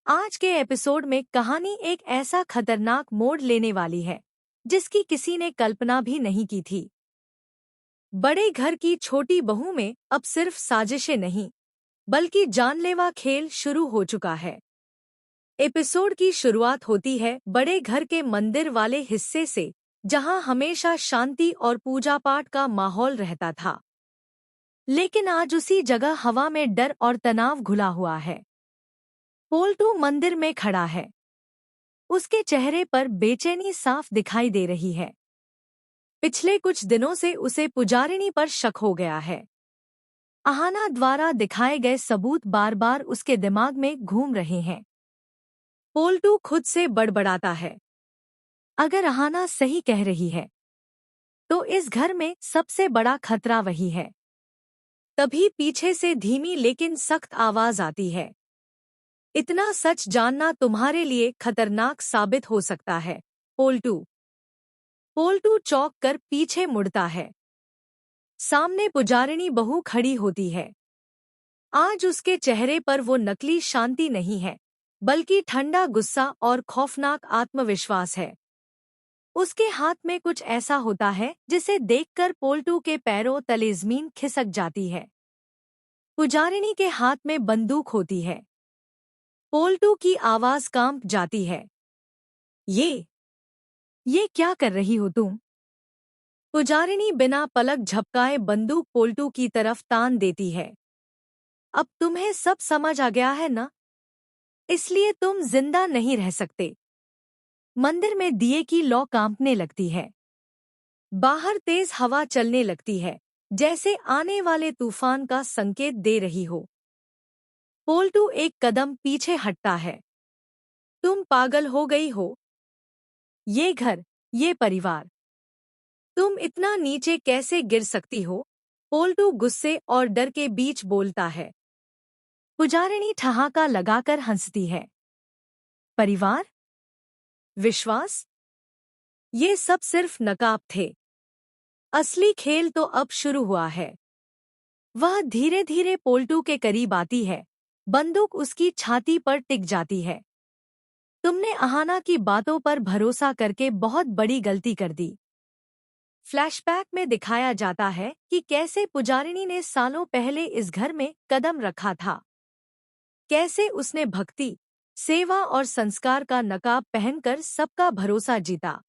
आज के एपिसोड में कहानी एक ऐसा खतरनाक मोड़ लेने वाली है जिसकी किसी ने कल्पना भी नहीं की थी। बड़े घर की छोटी बहू में अब सिर्फ साजिशें नहीं बल्कि जानलेवा खेल शुरू हो चुका है। एपिसोड की शुरुआत होती है बड़े घर के मंदिर वाले हिस्से से, जहां हमेशा शांति और पूजा पाठ का माहौल रहता था। लेकिन आज उसी जगह हवा में डर और तनाव घुला हुआ है। पोल्टू मंदिर में खड़ा है। उसके चेहरे पर बेचैनी साफ दिखाई दे रही है। पिछले कुछ दिनों से उसे पुजारिनी पर शक हो गया है। अहाना द्वारा दिखाए गए सबूत बार बार उसके दिमाग में घूम रहे हैं। पोल्टू खुद से बड़बड़ाता है, अगर अहाना सही कह रही है तो इस घर में सबसे बड़ा खतरा वही है। तभी पीछे से धीमी लेकिन सख्त आवाज आती है, इतना सच जानना तुम्हारे लिए खतरनाक साबित हो सकता है पोल्टू। पोल्टू चौंक कर पीछे मुड़ता है। सामने पुजारिनी बहू खड़ी होती है। आज उसके चेहरे पर वो नकली शांति नहीं है, बल्कि ठंडा गुस्सा और खौफनाक आत्मविश्वास है। उसके हाथ में कुछ ऐसा होता है जिसे देखकर पोल्टू के पैरों तले जमीन खिसक जाती है। पुजारिनी के हाथ में बंदूक होती है। पोल्टू की आवाज कांप जाती है, ये क्या कर रही हो तुम? पुजारिनी बिना पलक झपकाए बंदूक पोल्टू की तरफ तान देती है। अब तुम्हें सब समझ आ गया है ना? इसलिए तुम जिंदा नहीं रह सकते। मंदिर में दिए की लौ कांपने लगती है। बाहर तेज हवा चलने लगती है, जैसे आने वाले तूफान का संकेत दे रही हो। पोल्टू एक कदम पीछे हटता है। तुम पागल हो गई हो? ये घर, ये परिवार, तुम इतना नीचे कैसे गिर सकती हो? पोल्टू गुस्से और डर के बीच बोलता है। पुजारिनी ठहाका लगाकर हंसती है। परिवार? विश्वास? ये सब सिर्फ नकाब थे। असली खेल तो अब शुरू हुआ है। वह धीरे धीरे पोल्टू के करीब आती है। बंदूक उसकी छाती पर टिक जाती है। तुमने अहाना की बातों पर भरोसा करके बहुत बड़ी गलती कर दी। फ्लैशबैक में दिखाया जाता है कि कैसे पुजारिनी ने सालों पहले इस घर में कदम रखा था। कैसे उसने भक्ति, सेवा और संस्कार का नकाब पहनकर सबका भरोसा जीता।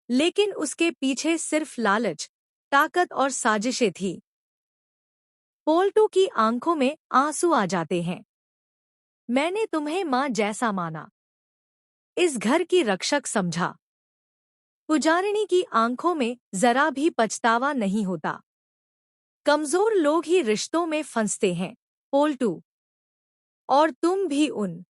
लेकिन उसके पीछे सिर्फ लालच, ताकत और साजिशें थी। पोल्टू की आंखों में आंसू आ जाते हैं। मैंने तुम्हें माँ जैसा माना, इस घर की रक्षक समझा। पुजारिनी की आंखों में जरा भी पछतावा नहीं होता। कमजोर लोग ही रिश्तों में फंसते हैं पोल्टू, और तुम भी उन